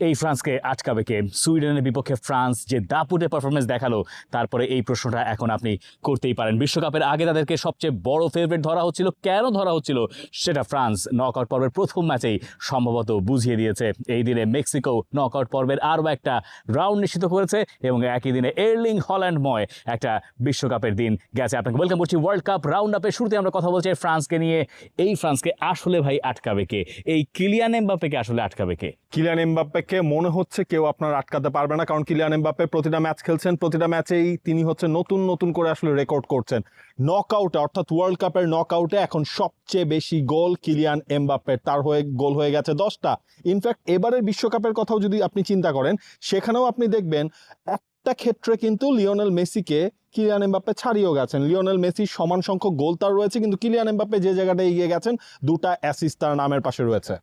এই ফ্রান্সকে আটকাবে কে? সুইডেনের বিপক্ষে ফ্রান্স যে দাপুটে পারফরমেন্স দেখালো, তারপরে এই প্রশ্নটা এখন আপনি করতেই পারেন। বিশ্বকাপের আগে তাদেরকে সবচেয়ে বড় ফেভারিট ধরা হচ্ছিল। কেন ধরা হচ্ছিল সেটা ফ্রান্স নকআউট পর্বের প্রথম ম্যাচেই সম্ভবত বুঝিয়ে দিয়েছে। এই দিনে মেক্সিকো নকআউট পর্বের আরও একটা রাউন্ড নিশ্চিত করেছে এবং একই দিনে এর্লিং হল্যান্ডময় একটা বিশ্বকাপের দিন গেছে। আপনাকে ওয়েলকাম করছি ওয়ার্ল্ড কাপ রাউন্ড আপে। শুরুতে আমরা কথা বলছি ফ্রান্সকে নিয়ে। এই ফ্রান্সকে আসলে ভাই আটকাবে কে? এই কিলিয়ান এমবাপ্পেকে আসলে আটকাবে কে? কিলিয়ান এমবাপ্পেকে মনে হচ্ছে কেউ আপনার আটকাতে পারবে না, কারণ কিলিয়ান এমবাপ্পে প্রতিটা ম্যাচ খেলছেন, প্রতিটা ম্যাচেই তিনি হচ্ছে নতুন নতুন করে আসলে রেকর্ড করছেন। নকআউটে অর্থাৎ ওয়ার্ল্ড কাপের নকআউটে এখন সবচেয়ে বেশি গোল কিলিয়ান এমবাপ্পের, তার হয়ে গোল হয়ে গেছে 10টা। ইনফ্যাক্ট এবারের বিশ্বকাপের কথাও যদি আপনি চিন্তা করেন, সেখানেও আপনি দেখবেন একটা ক্ষেত্রে কিন্তু লিওনেল মেসিকে কিলিয়ান এমবাপ্পে ছাড়িয়েও গেছেন। লিওনেল মেসির সমান সংখ্যক গোল তার রয়েছে, কিন্তু কিলিয়ান এমবাপ্পে যে জায়গাটায় এগিয়ে গেছেন, 2টা অ্যাসিস্ট তার নামের পাশে রয়েছে।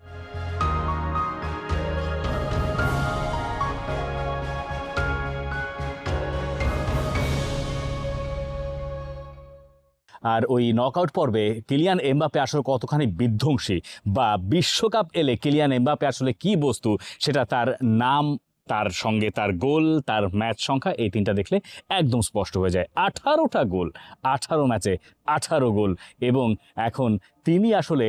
আর ওই নকআউট পর্বে কিলিয়ান এমবাপ্পে আসলে কতখানি বিধ্বংসী, বা বিশ্বকাপ এলে কিলিয়ান এমবাপ্পে আসলে কি বস্তু, সেটা তার নাম, তার সঙ্গে তার গোল, তার ম্যাচ সংখ্যা, এই তিনটা দেখলে একদম স্পষ্ট হয়ে যায়। 18টা গোল, 18 ম্যাচে 18 গোল। এবং এখন তিনি আসলে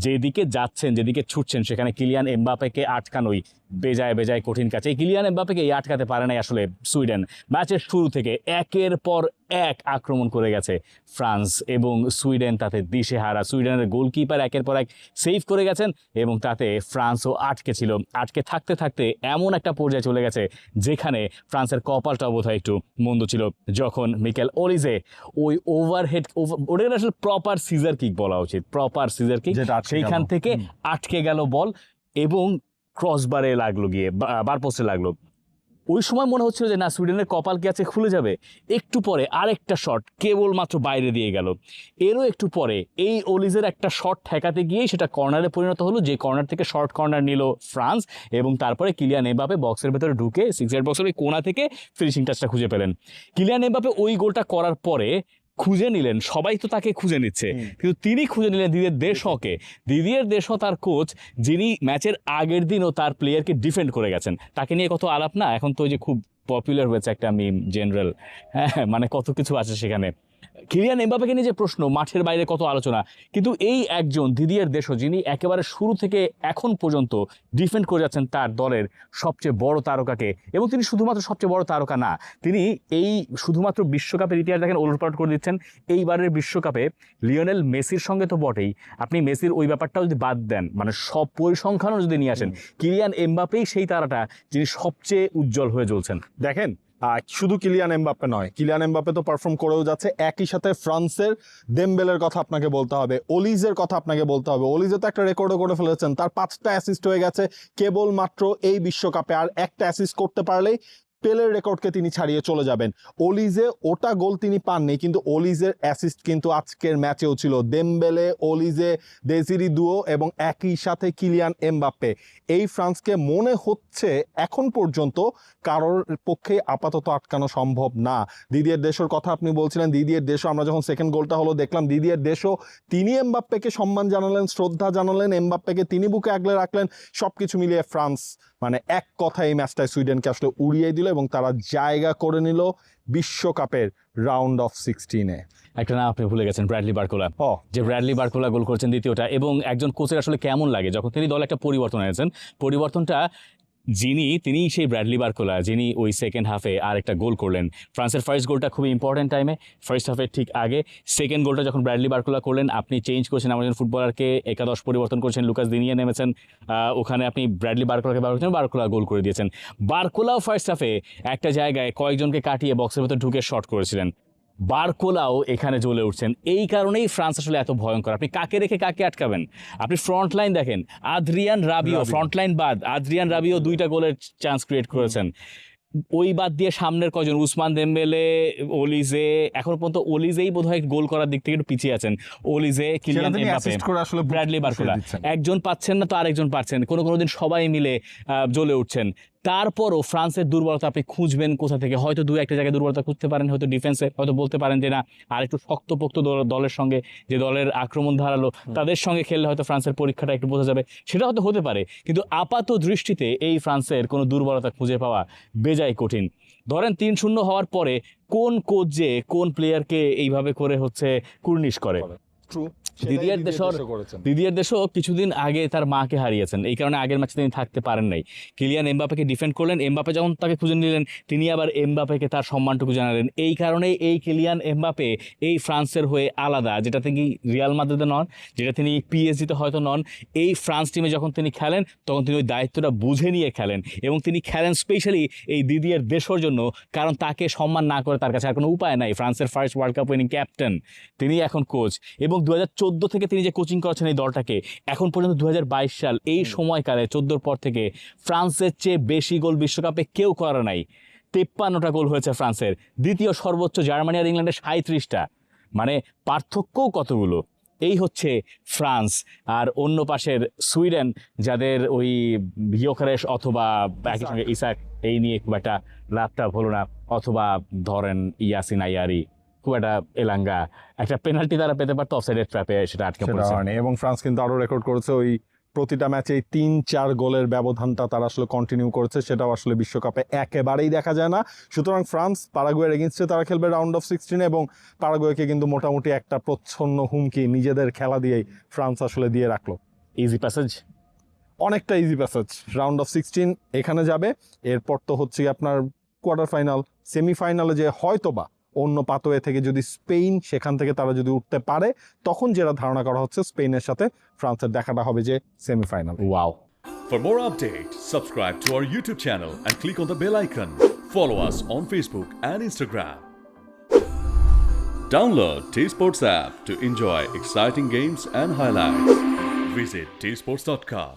যেদিকে যাচ্ছেন, যেদিকে ছুটছেন, সেখানে কিলিয়ান এমবাপ্পেকে আটকানোই বেজায় বেজায় কঠিন কাজ। এই কিলিয়ান এমবাপ্পেকে আটকাতে পারে নাই আসলে সুইডেন। ম্যাচের শুরু থেকে একের পর এক আক্রমণ করে গেছে ফ্রান্স, এবং সুইডেন তাতে দিশেহারা। সুইডেনের গোলকিপার একের পর এক সেভ করে গেছেন, এবং তাতে ফ্রান্সও আটকে ছিল। আটকে থাকতে থাকতে এমন একটা পর্যায়ে চলে গেছে যেখানে ফ্রান্সের কপালটা বোধহয় একটু মন্দ ছিল, যখন মিকেল ওলিজে ওই ওভারহেড, ওটা আসলে প্রপার সিজার কিক বলা উচিত, প্রপার সিজার কিক, সেইখান থেকে আটকে গেল বল এবং ক্রসবারে লাগলো, গিয়ে বার পোস্টে লাগলো। ওই সময় মনে হচ্ছিল যে না, সুইডেনের কপাল কি আছে, খুলে যাবে। একটু পরে আরেকটা শট কেবলমাত্র বাইরে দিয়ে গেল। এরও একটু পরে এই ওলিজের একটা শট ঠেকাতে গিয়েই সেটা কর্নারে পরিণত হলো, যে কর্নার থেকে শর্ট কর্নার নিল ফ্রান্স, এবং তারপরে কিলিয়ান এমবাপ্পে বক্সের ভেতরে ঢুকে 6 ইয়ার্ড বক্সের ওই কোণা থেকে ফিনিশিং টাচটা খুঁজে পেলেন। কিলিয়ান এমবাপ্পে ওই গোলটা করার পরে খুঁজে নিলেন, সবাই তো তাকে খুঁজে নিচ্ছে, কিন্তু তিনি খুঁজে নিলেন দিদিয়ের দেশকে। দিদিয়ের দেশ তার কোচ, যিনি ম্যাচের আগের দিনও তার প্লেয়ারকে ডিফেন্ড করে গেছেন। তাকে নিয়ে কত আলাপ না, এখন তো ওই যে খুব পপুলার হয়েছে একটা মিম জেনারেল, হ্যাঁ, মানে কত কিছু আছে সেখানে। কিলিয়ান এমবাপ্পেকে নিয়ে যে প্রশ্ন, মাঠের বাইরে কত আলোচনা, কিন্তু এই একজন দিদিয়ের দেশও, যিনি একেবারে শুরু থেকে এখন পর্যন্ত ডিফেন্ড করে যাচ্ছেন তার দলের সবচেয়ে বড় তারকাকে, এবং তিনি শুধুমাত্র সবচেয়ে বড় তারকা না, তিনি এই শুধুমাত্র বিশ্বকাপের ইতিহাস দেখেন ওলটপালট করে দিচ্ছেন। এইবারের বিশ্বকাপে লিওনেল মেসির সঙ্গে তো বটেই, আপনি মেসির ওই ব্যাপারটাও যদি বাদ দেন, মানে সব পরিসংখ্যানও যদি নিয়ে আসেন, কিলিয়ান এমবাপ্পেই সেই তারাটা যিনি সবচেয়ে উজ্জ্বল হয়ে জ্বলছেন। দেখেন, শুধু কিলিয়ান এমবাপ্পে নয়, কিলিয়ান এমবাপ্পে তো পারফর্ম করেও যাচ্ছে, একই সাথে ফ্রান্সের দেমবেলের কথা আপনাকে বলতে হবে, ওলিজের কথা আপনাকে বলতে হবে। ওলিজে তো একটা রেকর্ডও করে ফেলেছেন, তার 5টা অ্যাসিস্ট হয়ে গেছে কেবলমাত্র এই বিশ্বকাপে। আর একটা অ্যাসিস্ট করতে পারলেই পেলের রেকর্ডকে তিনি ছাড়িয়ে চলে যাবেন। ওলিজে ওটা গোল তিনি পাননি, কিন্তু ওলিজের অ্যাসিস্ট কিন্তু আজকের ম্যাচেও ছিল। দেমবেলে, ওলিজে, দেজিরি দুও এবং একই সাথে কিলিয়ান এমবাপ্পে। এই ফ্রান্সকে মনে হচ্ছে এখন পর্যন্ত কারোর পক্ষে আপাতত আটকানো সম্ভব না। দিদিয়ের দেশোর কথা আপনি বলছিলেন, দিদিয়ের দেশও, আমরা যখন সেকেন্ড গোলটা হলো দেখলাম, দিদিয়ের দেশও তিনি এমবাপ্পেকে সম্মান জানালেন, শ্রদ্ধা জানালেন, এমবাপ্পেকে তিনি বুকে আগলে রাখলেন। সবকিছু মিলিয়ে ফ্রান্স মানে এক কথা এই ম্যাচটায় সুইডেনকে আসলে উড়িয়ে দিল, এবং তারা জায়গা করে নিল বিশ্বকাপের রাউন্ড অফ 16-এ। একটা নাম আপনি ভুলে গেছেন, ব্র্যাডলি বারকোলা। যে ব্র্যাডলি বারকোলা গোল করেছেন দ্বিতীয়টা। এবং একজন কোচের আসলে কেমন লাগে যখন তিনি দলে একটা পরিবর্তন এনেছেন, পরিবর্তনটা তিনি সেই ব্র্যাডলি বারকোলা, যিনি ওই সেকেন্ড হাফে আর একটা গোল করলেন। ফ্রান্সের ফার্স্ট গোলটা খুবই ইম্পর্টেন্ট টাইমে, ফার্স্ট হাফের ঠিক আগে। সেকেন্ড গোলটা যখন ব্র্যাডলি বারকোলা করলেন, আপনি চেঞ্জ করেছেন আমাদের ফুটবলারকে, একাদশ পরিবর্তন করেছেন, লুকাস দিনিয়ে নেমেছেন, ওখানে আপনি ব্র্যাডলি বারকোলাকে ব্যবহার করেছেন, বারকোলা গোল করে দিয়েছেন। বারকোলাও ফার্স্ট হাফে একটা জায়গায় কয়েকজনকে কাটিয়ে বক্সের ভেতর ঢুকে শট করেছিলেন। বারকোলাও এখানে জ্বলে উঠছেন। এই কারণেই ফ্রান্স আসলে এত ভয়ঙ্কর। আপনি কাকে রেখে কাকে আটকাবেন? আপনি ফ্রন্ট লাইন দেখেন, আদ্রিয়ান রাবিও, ফ্রন্ট লাইন বাদ আদ্রিয়ান রাবিও 2টা গোলের চান্স ক্রিয়েট করেছেন। ওই বাদ দিয়ে সামনের কজন, উসমান দেমবেলে, ওলিজে, এখন পর্যন্ত ওলিজেই বোধহয় গোল করার দিক থেকে একটু পিছিয়ে আছেন। ওলিজে, কিলিয়ান এমবাপ্পে, ব্র্যাডলি বারকোলা, একজন পাচ্ছেন না তো আরেকজন পাচ্ছেন, কোনো দিন সবাই মিলে জ্বলে উঠছেন। তারপরও ফ্রান্সের দুর্বলতা আপনি খুঁজবেন কোথা থেকে? হয়তো দু একটা জায়গায় দুর্বলতা খুঁজতে পারেন, হয়তো ডিফেন্সে, হয়তো বলতে পারেন যে না আর একটু শক্তপোক্ত দলের সঙ্গে, যে দলের আক্রমণ ধারালো তাদের সঙ্গে খেললে হয়তো ফ্রান্সের পরীক্ষাটা একটু বোঝা যাবে, সেটা হয়তো হতে পারে। কিন্তু আপাত দৃষ্টিতে এই ফ্রান্সের কোনো দুর্বলতা খুঁজে পাওয়া বেজায় কঠিন। ধরেন 3-0 হওয়ার পরে কোন কোচ যে কোন প্লেয়ারকে এইভাবে করে হচ্ছে কুর্নিশ করে। ট্রু, দিদিয়ার দেশও কিছুদিন আগে তার মাকে হারিয়েছেন, এই কারণে আগের ম্যাচে তিনি থাকতে পারেন নাই। কিলিয়ান এমবাপেকে ডিফেন্ড করলেন, এমবাপে যখন তাকে খুঁজে নিলেন তিনি আবার এমবাপেকে তার সম্মানটুকু জানালেন। এই কারণেই এই কিলিয়ান এমবাপে এই ফ্রান্সের হয়ে আলাদা, যেটা তিনি রিয়াল মাদ্রিদে নন, যেটা তিনি পিএসজিতে হয়তো নন। এই ফ্রান্স টিমে যখন তিনি খেলেন তখন তিনি ওই দায়িত্বটা বুঝে নিয়ে খেলেন, এবং তিনি খেলেন স্পেশালি এই দিদিয়ার দেশের জন্য, কারণ তাকে সম্মান না করে তার কাছে আর কোনো উপায় নাই। ফ্রান্সের first world cup winning captain, তিনি এখন কোচ, এবং 2014 থেকে তিনি যে কোচিং করেছেন এই দলটাকে, এখন পর্যন্ত 2022 সাল, এই সময়কালে 14 পর থেকে ফ্রান্সের চেয়ে বেশি গোল বিশ্বকাপে কেউ করে নাই। 53টা গোল হয়েছে ফ্রান্সের, দ্বিতীয় সর্বোচ্চ জার্মানি আর ইংল্যান্ডের 37টা, মানে পার্থক্যও কতগুলো। এই হচ্ছে ফ্রান্স। আর অন্য পাশের সুইডেন, যাদের ওই ভিওকারেশ অথবা একই সঙ্গে ইসাক এই নিয়ে খুব একটা লাভটা হলো না, অথবা ধরেন ইয়াসিন আইয়ারি খুব একটা এলাঙ্গা, একটা পেনাল্টি তারা পেতে পারতো, অফসাইডের ট্র্যাপে সেটা আটকে পড়েছে। এবং ফ্রান্স কিন্তু আরো রেকর্ড করেছে ওই প্রতিটা ম্যাচে 3-4 গোলের ব্যবধানটা তারা আসলে কন্টিনিউ করেছে, সেটাও আসলে বিশ্বকাপে একেবারেই দেখা যায় না। সুতরাং ফ্রান্স পারাগুয়ের এগেইনস্টে তারা খেলবে রাউন্ড অফ 16, এবং পারাগুয়েকে কিন্তু মোটামুটি একটা প্রচ্ছন্ন হুমকি নিজেদের খেলা দিয়েই ফ্রান্স আসলে দিয়ে রাখলো। ইজি প্যাসেজ, অনেকটা ইজি প্যাসেজ। রাউন্ড অফ 16 এখানে যাবে, এরপর তো হচ্ছে আপনার কোয়ার্টার ফাইনাল, সেমিফাইনালে যে হয়তোবা অন্য পাতোয়ে থেকে যদি স্পেন সেখান থেকে তারা যদি উঠতে পারে, তখন যেটা ধারণা করা হচ্ছে স্পেনের সাথে ফ্রান্সের দেখাটা হবে যে semifinal. Wow. For more updates, subscribe to our YouTube channel and click on the bell icon. Follow us on Facebook and Instagram. Download T-Sports app to enjoy exciting games and highlights. Visit tsports.com.